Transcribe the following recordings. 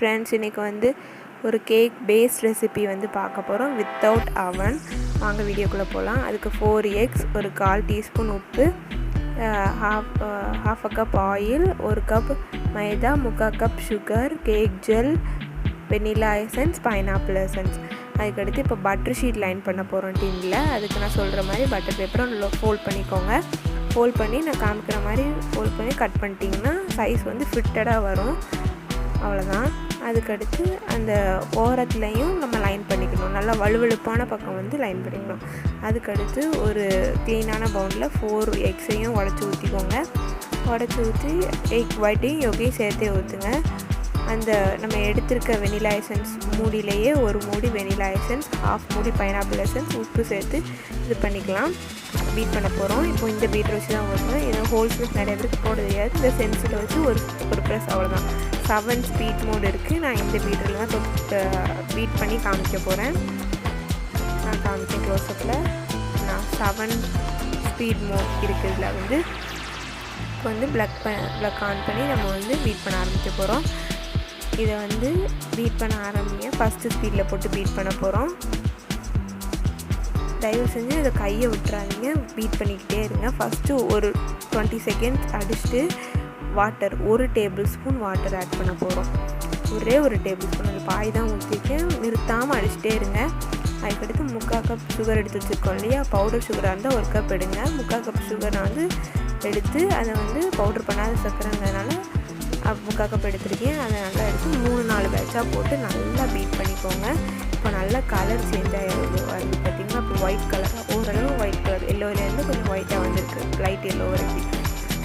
Friends, இன்றைக்கி வந்து ஒரு கேக் பேஸ் ரெசிபி வந்து பார்க்க போகிறோம் வித்தவுட் அவன். வாங்க வீடியோக்குள்ளே போகலாம். அதுக்கு 4 எக்ஸ், ஒரு 1/4 டீஸ்பூன் உப்பு, half a cup oil, 1 cup maida, 3/4 cup sugar, cake gel, vanilla essence, pineapple essence. அதுக்கடுத்து இப்போ பட்டர் ஷீட் லைன் பண்ண போகிறோம் டின்னில். அதுக்கு நான் சொல்கிற மாதிரி பட்டர் பேப்பரை ஃபோல்ட் பண்ணிக்கோங்க. ஃபோல்ட் பண்ணி நான் காமிக்கிற மாதிரி ஃபோல்ட் பண்ணி கட் பண்ணிட்டிங்கன்னா சைஸ் வந்து ஃபிட்டடாக வரும். அவ்வளோதான். அதுக்கடுத்து அந்த ஓரத்துலேயும் நம்ம லைன் பண்ணிக்கணும். நல்லா வலுவழுப்பான பக்கம் வந்து லைன் பண்ணிக்கணும். அதுக்கடுத்து ஒரு க்ளீனான பவுலில் 4 எக்ஸையும் உடச்சி ஊற்றிக்கோங்க. உடச்சி ஊற்றி எக் ஒயிட்டையும் யோகையும் சேர்த்தே ஊற்றுங்க. அந்த நம்ம எடுத்திருக்க வெனிலா எசன்ஸ் மூடியிலேயே ஒரு மூடி வெனிலா எசன்ஸ், 1/2 மூடி பைனாப்பிள் எசன்ஸ், உப்பு சேர்த்து இது பண்ணிக்கலாம். பீட் பண்ண போகிறோம். இப்போ இந்த பீட்டர் வச்சு தான் ஓடணும். ஏன்னா ஹோல்ஸ் நிறைய பேருக்கு போட தெரியாது. இந்த சென்சில் வச்சு ஒரு ப்ரெஸ், அவ்வளோதான். 7 ஸ்பீட் மோட் இருக்குது. நான் இந்த பீட்டரில் தான் பீட் பண்ணி காமிக்க போகிறேன். நான் காமிச்சேன் க்ளோஸ்அப்பில். நான் 7 ஸ்பீட் மோட் இருக்கிறதுல வந்து இப்போ வந்து ப்ளக் ஆன் பண்ணி நம்ம வந்து பீட் பண்ண ஆரம்பிக்க போகிறோம். இதை வந்து பீட் பண்ண ஆரம்பிங்க. ஃபஸ்ட்டு ஸ்பீடில் போட்டு பீட் பண்ண போகிறோம். தயவு செஞ்சு இதை கையை விட்டுறாதீங்க, பீட் பண்ணிக்கிட்டே இருங்க. ஃபஸ்ட்டு ஒரு 20 செகண்ட்ஸ் அடிச்சுட்டு water, 1 tablespoon water add பண்ண போகிறோம். ஒரே 1 டேபிள் ஸ்பூன், அது பாய் தான் ஊற்றிருக்கேன். நிறுத்தாமல் அடிச்சுட்டே இருங்க. அதுக்கடுத்து 3/4 கப் சுகர் எடுத்து வச்சுருக்கோம் இல்லையா, பவுடர் சுகராக இருந்தால் 1 கப் எடுங்க. 3/4 கப் சுகர் நான் வந்து எடுத்து அதை வந்து பவுட்ரு பண்ணாத சர்க்கரைங்கிறதுனால 3/4 கப் எடுத்துருக்கேன். அதை நல்லா எடுத்து 3-4 பேட்சாக போட்டு நல்லா பீட் பண்ணிக்கோங்க. இப்போ நல்லா கலர் சேஞ்ச் ஆகிடுது வருது பார்த்திங்கன்னா. இப்போ ஒயிட் கலர், ஓரளவு ஒயிட் கலர், எல்லோவிலேருந்து கொஞ்சம் ஒயிட்டாக வந்துருக்கு, லைட் எல்லோ வரைக்கும்.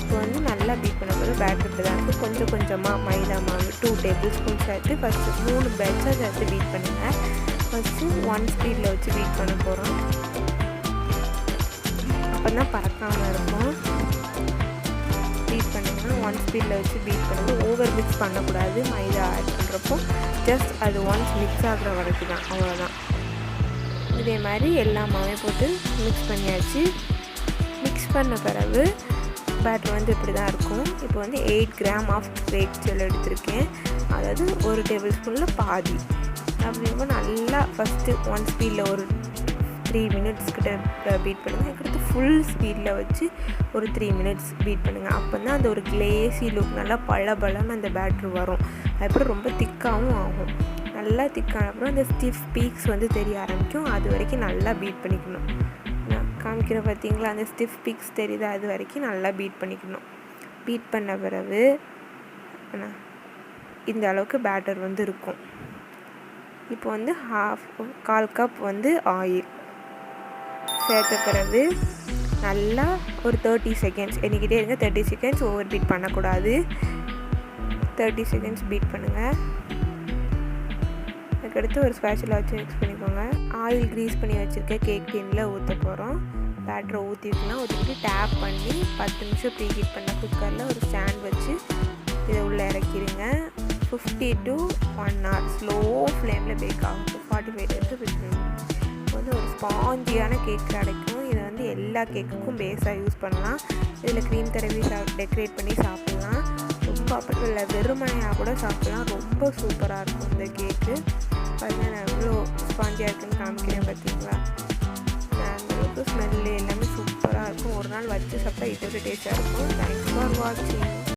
இப்போ வந்து நல்லா பீட் பண்ண போது பேட்டர் இப்படி தான் இருக்குது. கொஞ்சம் கொஞ்சமாக மைதா மாவு 2 டேபிள் ஸ்பூன் சேர்த்து ஃபஸ்ட்டு 3 பேட்சாக சேர்த்து பீட் பண்ணுங்கள். ஃபஸ்ட்டு 1 ஸ்பீடில் வச்சு பீட் பண்ண போகிறோம். அப்போ தான் பறக்காமல் இருக்கும். பீட் பண்ணிங்கன்னா 1 ஸ்பீடில் வச்சு பீட் பண்ணுறது. ஓவர் மிக்ஸ் பண்ணக்கூடாது. மைதா ஆட் பண்ணுறப்போ ஜஸ்ட் அது ஒன்ஸ் மிக்ஸ் ஆகிற வரைக்கும் தான், அவ்வளோதான். இதே மாதிரி எல்லா மாவையும் போட்டு மிக்ஸ் பண்ணியாச்சு. மிக்ஸ் பண்ண பிறகு பேட்டர் வந்து இப்படி தான் இருக்கும். இப்போ வந்து 8 கிராம் ஆஃப் கேக் ஜெல் எடுத்திருக்கேன். அதாவது 1 டேபிள் ஸ்பூனில் பாதி. அப்படிங்கும்போது நல்லா ஃபஸ்ட்டு 1 ஸ்பீடில் ஒரு 3 மினிட்ஸ் கிட்ட பீட் பண்ணுங்கள். அதுக்கடுத்து ஃபுல் ஸ்பீடில் வச்சு ஒரு 3 மினிட்ஸ் பீட் பண்ணுங்கள். அப்போ தான் அந்த ஒரு கிளேசி லுக், நல்லா பளபளன்னு அந்த பேட்ரு வரும். அதுக்கப்புறம் ரொம்ப திக்காகவும் ஆகும். நல்லா திக்கான அப்புறம் அந்த ஸ்டிஃப் பீக்ஸ் வந்து தெரிய ஆரம்பிக்கும். அது வரைக்கும் நல்லா பீட் பண்ணிக்கணும். நான் காமிக்கிற பார்த்தீங்களா, அந்த ஸ்டிஃப் பீக்ஸ் தெரியுது, அது வரைக்கும் நல்லா பீட் பண்ணிக்கணும். பீட் பண்ண பிறகு இந்த அளவுக்கு பேட்டர் வந்து இருக்கும். இப்போ வந்து 1/4 கப் வந்து ஆயில் சேர்த்த பிறகு நல்லா ஒரு 30 செகண்ட்ஸ் எண்ணிக்கிட்டே இருங்க. 30 செகண்ட்ஸ் ஓவர் பீட் பண்ணக்கூடாது. 30 செகண்ட்ஸ் பீட் பண்ணுங்கள். அதுக்கடுத்து ஒரு ஸ்பேச்சுலா வச்சு மிக்ஸ் பண்ணிக்கோங்க. ஆயில் க்ரீஸ் பண்ணி வச்சுருக்க கேக் டின்னில் ஊற்ற போகிறோம். பேட்டரை ஊற்றிக்கலாம். ஊற்றிட்டு டேப் பண்ணி 10 நிமிஷம் ப்ரீ ஹீட் பண்ண குக்கரில் ஒரு ஸ்டாண்ட் வச்சு இதை உள்ளே இறக்கிடுங்க. 50 to 1 hour ஸ்லோ ஃப்ளேமில் பேக் ஆகும். 45 to 50 minutes. வந்து ஒரு ஸ்பாஞ்சியான கேக் கிடைக்கும். இதை வந்து எல்லா கேக்குக்கும் பேஸாக யூஸ் பண்ணலாம். இதில் க்ரீம் தடவி டெக்கரேட் பண்ணி சாப்பிட்லாம். ரொம்ப அப்படி இல்லை, வெறுமனையாக கூட சாப்பிட்லாம். ரொம்ப சூப்பராக இருக்கும் இந்த கேக்கு. பார்த்தீங்கன்னா நான் எவ்வளோ ஸ்பாஞ்சியாக இருக்குன்னு காமிக்கிறேன் பார்த்தீங்களா. அந்தளவுக்கு ஸ்மெல்லு எல்லாமே சூப்பராக இருக்கும். ஒரு நாள் வச்சு சாப்பிட்டா இதோட டேஸ்ட்டாக இருக்கும். தேங்க்ஸ் ஃபார் வாட்சிங்.